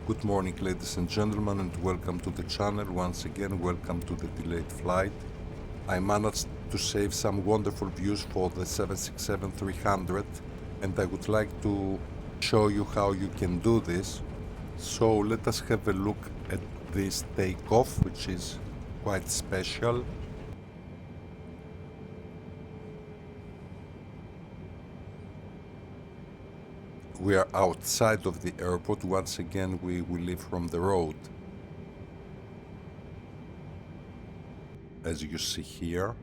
Good morning, ladies and gentlemen, and welcome to the channel. Once again, welcome to the delayed flight. I managed to save some wonderful views for the 767-300, and I would like to show you how you can do this. So let us have a look at this takeoff, which is quite special. We are outside of the airport. Once again, we leave from the road, as you see here.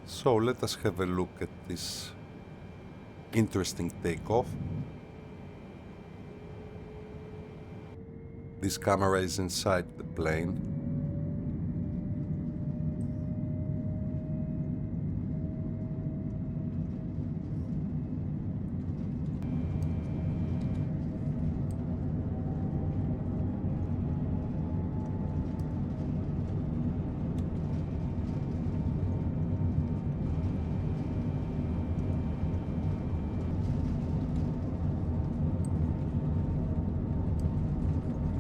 So let us have a look at this interesting takeoff. This camera is inside the plane.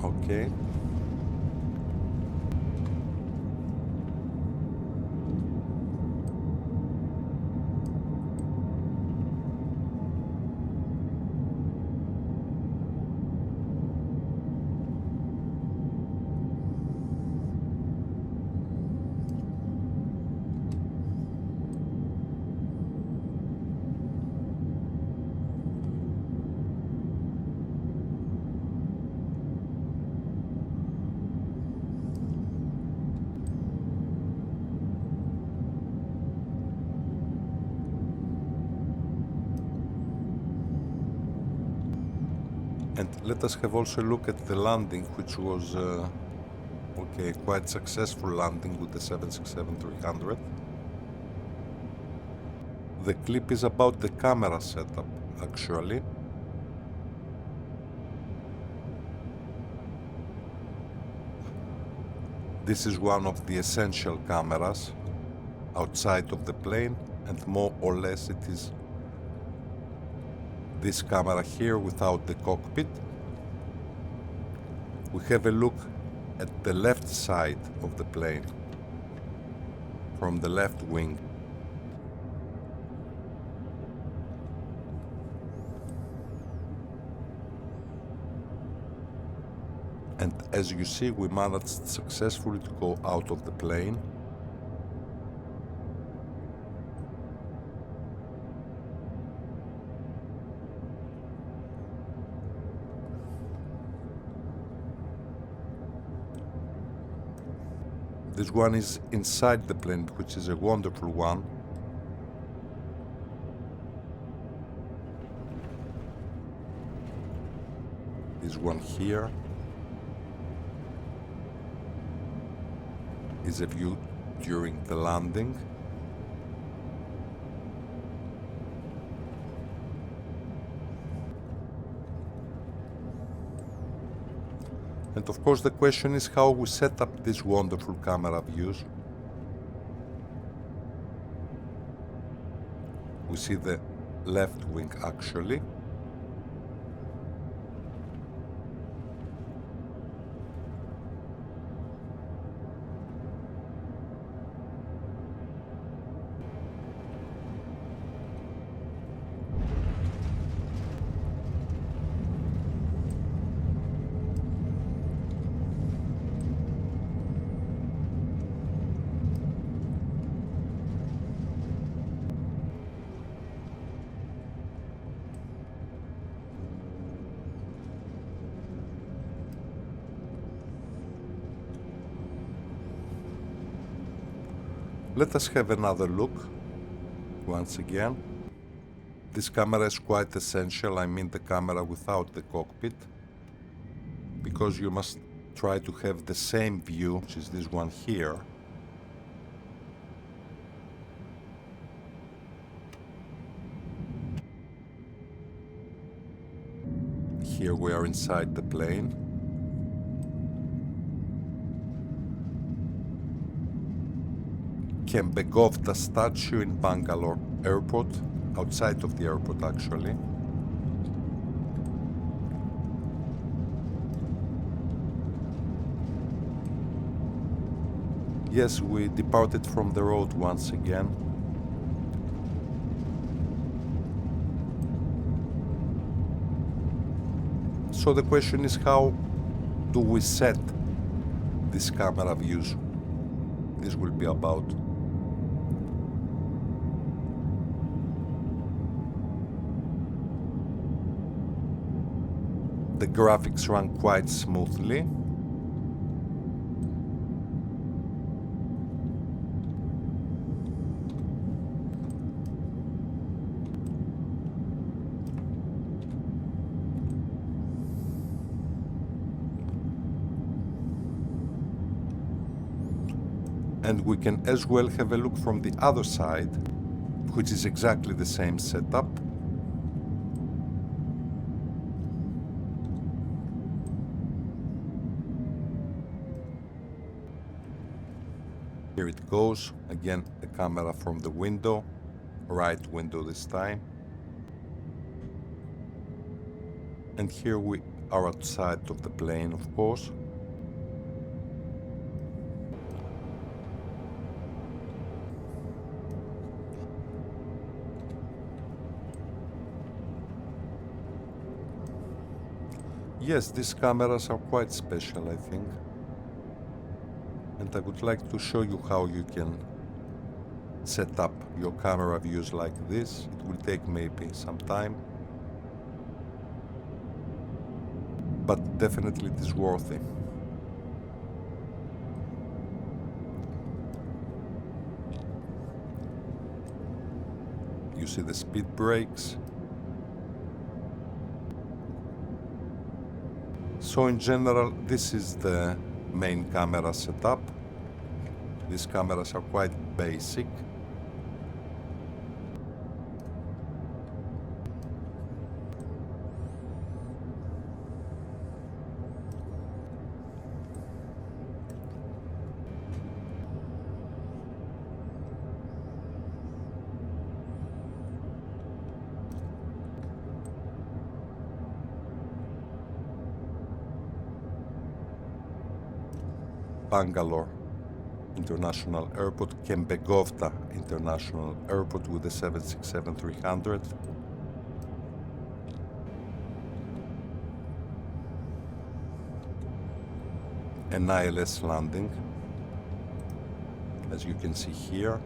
Okay. And let us have also a look at the landing, which was quite successful landing with the 767-300. The clip is about the camera setup, actually. This is one of the essential cameras outside of the plane, and more or less it is this camera here without the cockpit. We have a look at the left side of the plane from the left wing. And as you see, we managed successfully to go out of the plane. This one is inside the plane, which is a wonderful one. This one here is a view during the landing. And of course the question is how we set up these wonderful camera views. We see the left wing actually. Let us have another look once again. This camera is quite essential, I mean the camera without the cockpit, because you must try to have the same view, which is this one here. Here we are inside the plane. Kempegowda statue in Bangalore airport, outside of the airport actually. Yes, we departed from the road once again. So the question is, how do we set these camera views? This will be about. The graphics run quite smoothly. And we can as well have a look from the other side, which is exactly the same setup. Here it goes, again the camera from the window, right window this time. And here we are outside of the plane, of course. Yes, these cameras are quite special, I think. And I would like to show you how you can set up your camera views like this. It will take maybe some time, but definitely it is worthy. You see the speed brakes. So in general, this is the main camera setup. These cameras are quite basic. Bangalore International Airport, Kempegowda International Airport with the 767-300. An ILS landing, as you can see here.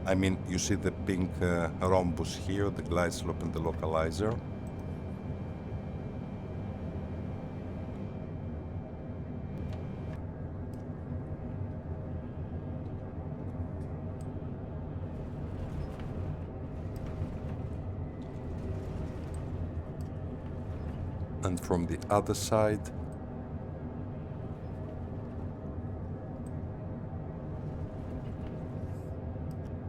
I mean, you see the pink rhombus here, the glide slope and the localizer. And from the other side,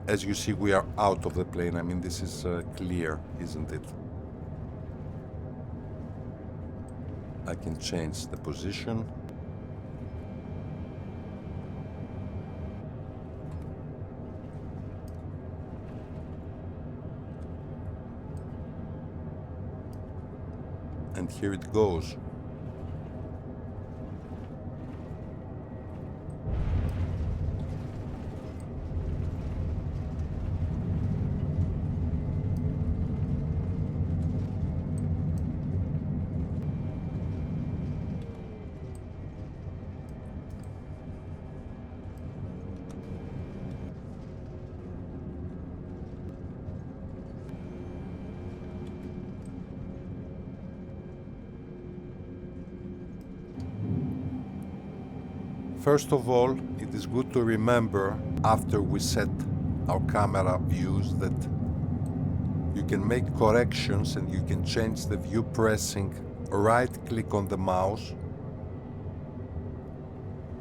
as you see, we are out of the plane. I mean, this is clear, isn't it? I can change the position. And here it goes. First of all, it is good to remember after we set our camera views that you can make corrections and you can change the view pressing right click on the mouse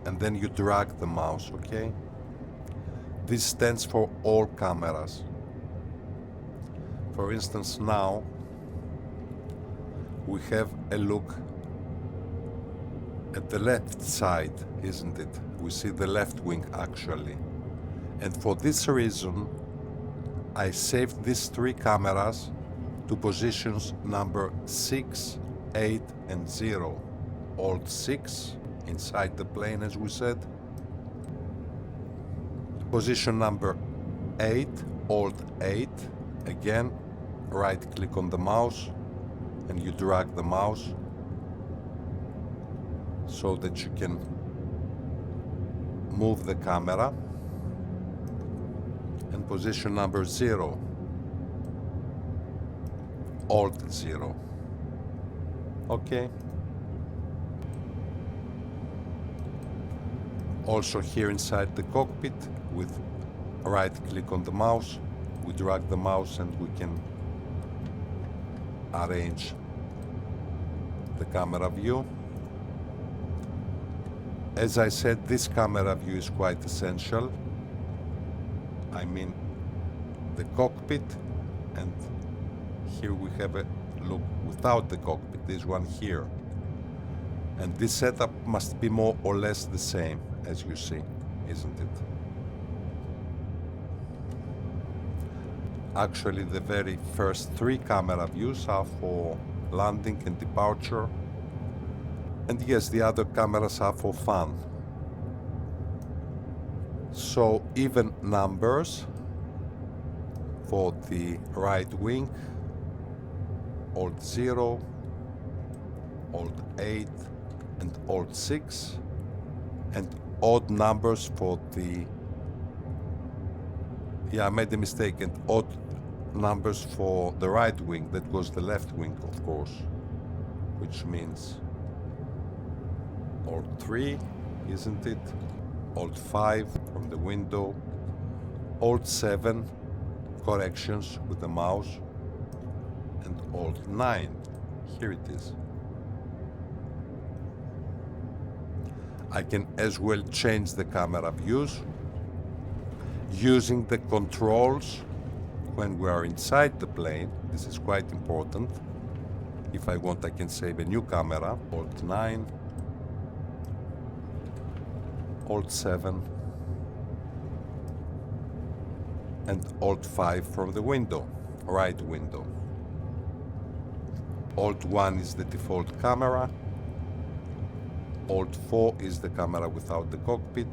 and then you drag the mouse, okay? This stands for all cameras. For instance, now we have a look at the left side, isn't it? We see the left wing actually. And for this reason, I saved these three cameras to positions number 6, 8 and 0. Alt 6 inside the plane, as we said. Position number 8, Alt 8. Again, right click on the mouse and you drag the mouse so that you can move the camera. And position number 0, Alt 0. Okay. Also here inside the cockpit, with right click on the mouse, we drag the mouse and we can arrange the camera view. As I said, this camera view is quite essential. I mean the cockpit, and here we have a look without the cockpit, this one here. And this setup must be more or less the same, as you see, isn't it? Actually, the very first three camera views are for landing and departure. And yes, the other cameras are for fun. So even numbers for the right wing, Alt 0, Alt 8 and Alt 6, and odd numbers for the, I made a mistake, and odd numbers for the right wing, that was the left wing of course, which means Alt 3, isn't it? Alt 5 from the window, Alt 7 corrections with the mouse, and Alt 9, here it is. I can as well change the camera views using the controls when we are inside the plane. This is quite important. If I want, I can save a new camera, Alt 9, Alt 7 and Alt 5 from the window, right window. Alt 1 is the default camera, Alt 4 is the camera without the cockpit,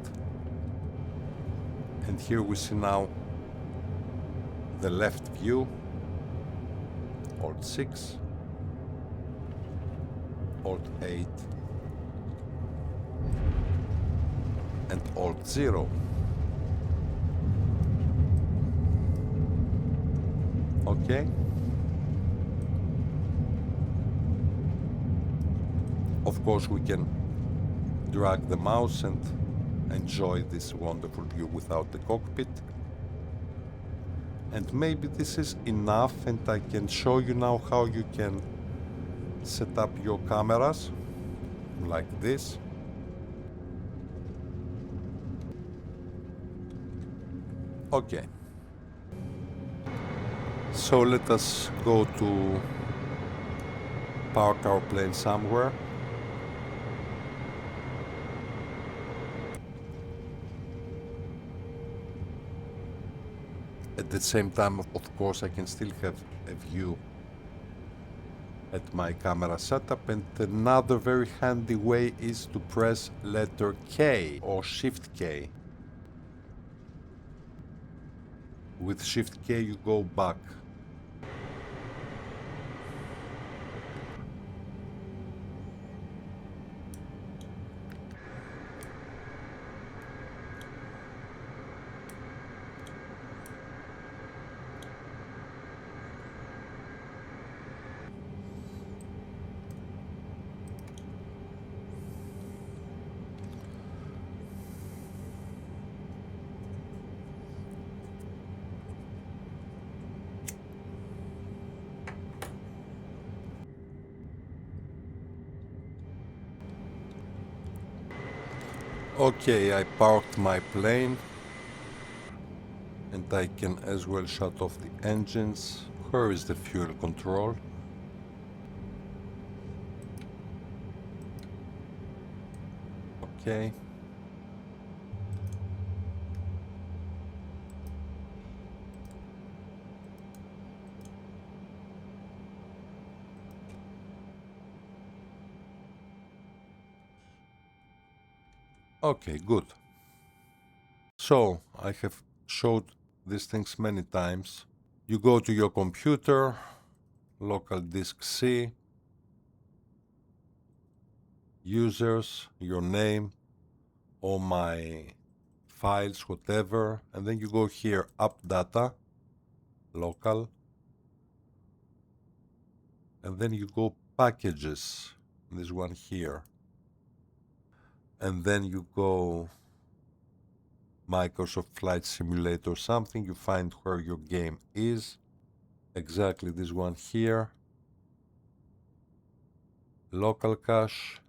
and here we see now the left view, Alt 6, Alt 8 and Alt 0. Okay. Of course, we can drag the mouse and enjoy this wonderful view without the cockpit. And maybe this is enough, and I can show you now how you can set up your cameras like this. Okay. So let us go to park our plane somewhere. At the same time, of course, I can still have a view at my camera setup, and another very handy way is to press letter K or Shift K. With Shift K you go back. Okay, I parked my plane, and I can as well shut off the engines. Where is the fuel control? Okay. Okay, good. So, I have showed these things many times. You go to your computer, local disk C, users, your name, all my files, whatever, and then you go here, app data, local, and then you go packages, this one here, and then you go Microsoft Flight Simulator something, you find where your game is, exactly this one here, local cache,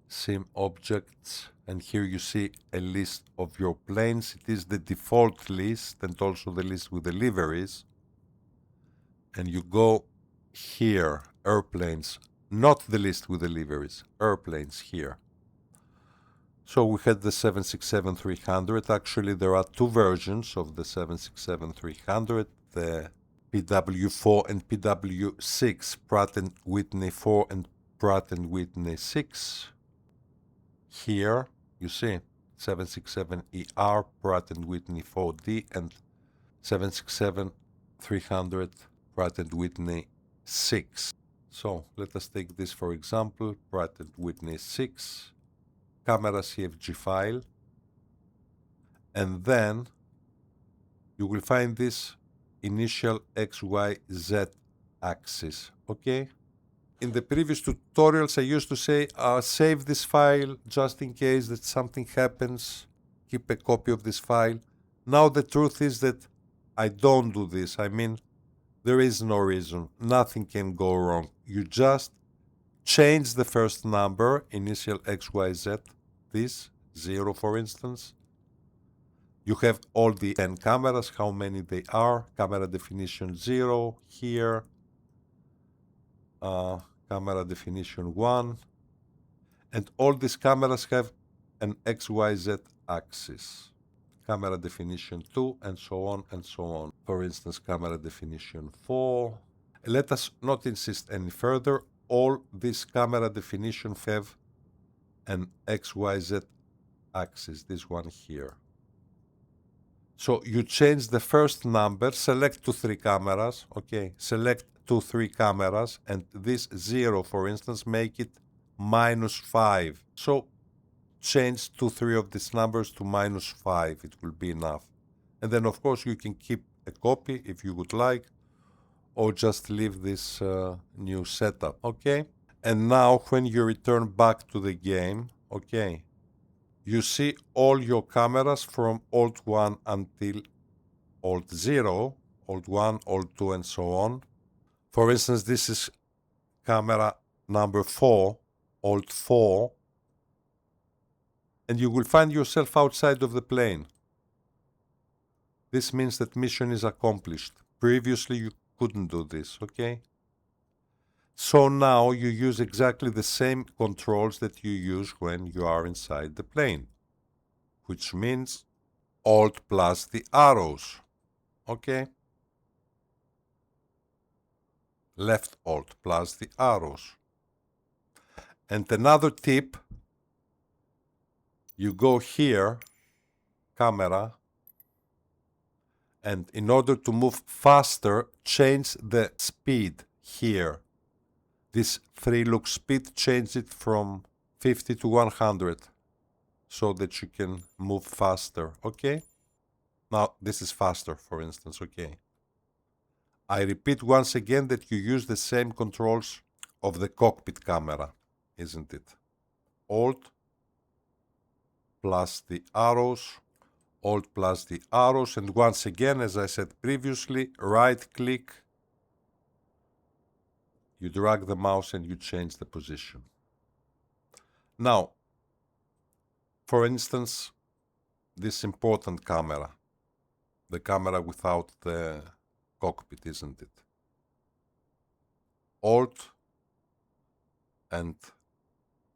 sim objects, and here you see a list of your planes. It is the default list and also the list with the liveries, and you go here, airplanes, not the list with the liveries, airplanes here. So we had the 767-300. Actually, there are two versions of the 767-300, the PW4 and PW6, Pratt & Whitney 4 and Pratt & Whitney 6. Here, you see, 767ER, Pratt & Whitney 4D, and 767-300, Pratt & Whitney 6. So, let us take this for example, Pratt & Whitney 6, Camera.cfg file, and then you will find this initial XYZ axis, okay? In the previous tutorials I used to say save this file just in case that something happens, keep a copy of this file. Now the truth is that I don't do this. I mean, there is no reason, nothing can go wrong. You just change the first number, initial XYZ, this 0 for instance. You have all the 10 cameras, how many they are, camera definition 0 here, camera definition 1, and all these cameras have an XYZ axis, camera definition 2, and so on and so on. For instance, camera definition 4. Let us not insist any further. All these camera definitions have an XYZ axis, this one here. So you change the first number, select 2, 3 cameras, okay, select 2, 3 cameras, and this 0, for instance, make it -5. So change 2, 3 of these numbers to -5, it will be enough. And then of course you can keep a copy if you would like, or just leave this new setup, okay? And now when you return back to the game, okay, you see all your cameras from Alt 1 until Alt 0, Alt 1, Alt 2, and so on. For instance, this is camera number 4, Alt 4, and you will find yourself outside of the plane. This means that mission is accomplished. Previously, you couldn't do this, okay? So now you use exactly the same controls that you use when you are inside the plane, which means Alt plus the arrows, okay? Left Alt plus the arrows. And another tip, you go here, camera, and in order to move faster, change the speed here. This free look speed, change it from 50 to 100 so that you can move faster, okay? Now, this is faster, for instance, okay? I repeat once again that you use the same controls of the cockpit camera, isn't it? Alt plus the arrows, Alt plus the arrows, and once again, as I said previously, right-click, you drag the mouse and you change the position. Now, for instance, this important camera, the camera without the cockpit, isn't it? Alt and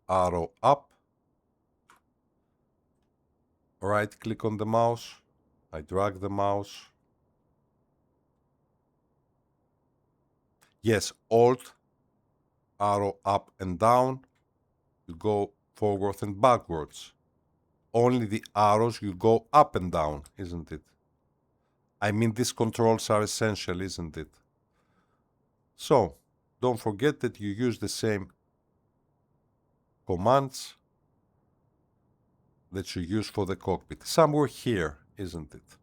arrow up, right-click on the mouse, I drag the mouse. Yes, Alt, arrow up and down, you go forward and backwards. Only the arrows you go up and down, isn't it? I mean, these controls are essential, isn't it? So, don't forget that you use the same commands that you use for the cockpit. Somewhere here, isn't it?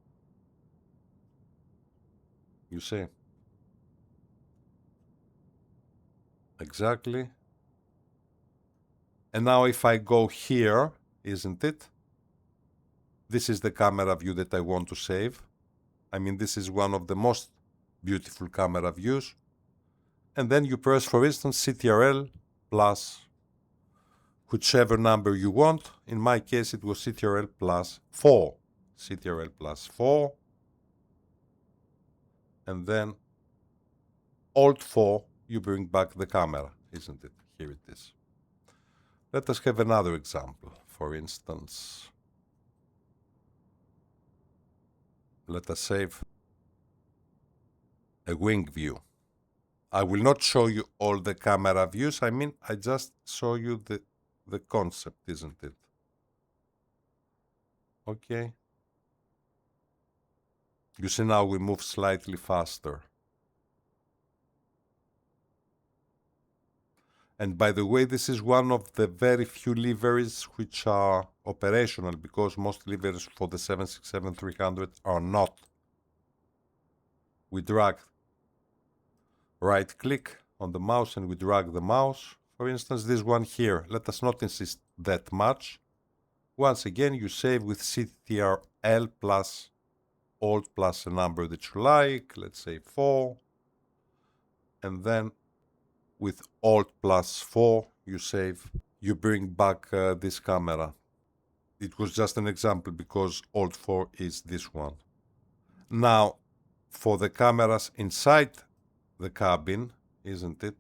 You see? Exactly. And now if I go here, isn't it? This is the camera view that I want to save. I mean, this is one of the most beautiful camera views. And then you press, for instance, CTRL plus whichever number you want. In my case, it was CTRL plus 4. CTRL plus 4. And then Alt 4, you bring back the camera, isn't it? Here it is. Let us have another example. For instance, let us save a wing view. I will not show you all the camera views. I mean, I just show you the concept, isn't it? Okay. You see now we move slightly faster. And by the way, this is one of the very few levers which are operational, because most levers for the 767-300 are not. We drag, right click on the mouse and we drag the mouse. For instance, this one here, let us not insist that much. Once again, you save with CTRL plus Alt plus a number that you like, let's say 4. And then with Alt plus 4, you save, you bring back this camera. It was just an example because Alt 4 is this one. Now, for the cameras inside the cabin, isn't it?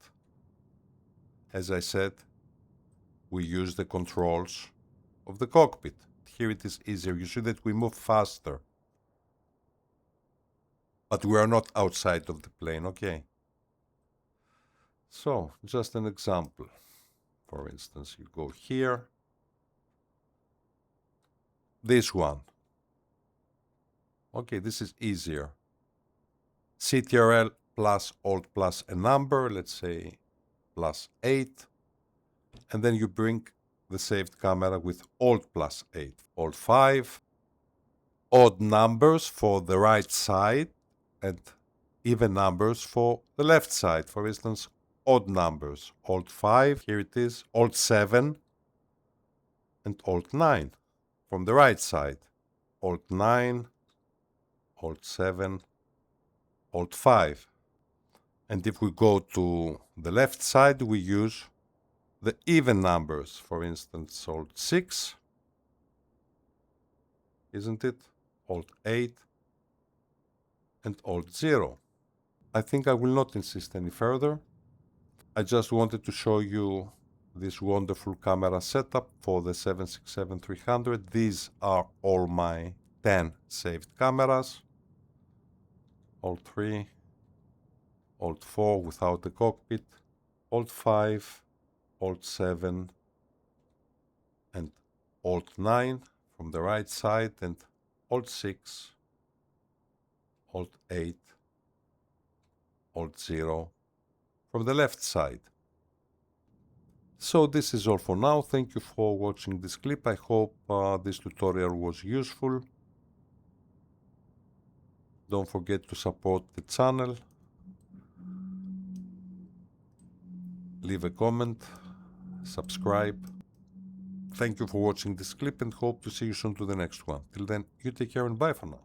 As I said, we use the controls of the cockpit. Here it is easier. You see that we move faster. But we are not outside of the plane, okay? So, just an example. For instance, you go here. This one. Okay, this is easier. CTRL plus Alt plus a number, let's say plus 8. And then you bring the saved camera with Alt plus 8. Alt 5. Odd numbers for the right side and even numbers for the left side. For instance, odd numbers. Alt 5, here it is. Alt 7 and Alt 9 from the right side. Alt 9, Alt 7, Alt 5. And if we go to the left side, we use the even numbers. For instance, Alt 6, isn't it? Alt 8 and Alt 0. I think I will not insist any further. I just wanted to show you this wonderful camera setup for the 767-300. These are all my 10 saved cameras. Alt 3, Alt 4 without the cockpit, Alt 5, Alt 7 and Alt 9 from the right side, and Alt 6, Alt 8, Alt 0 from the left side. So this is all for now. Thank you for watching this clip. I hope this tutorial was useful. Don't forget to support the channel. Leave a comment, subscribe. Thank you for watching this clip and hope to see you soon to the next one. Till then, you take care and bye for now.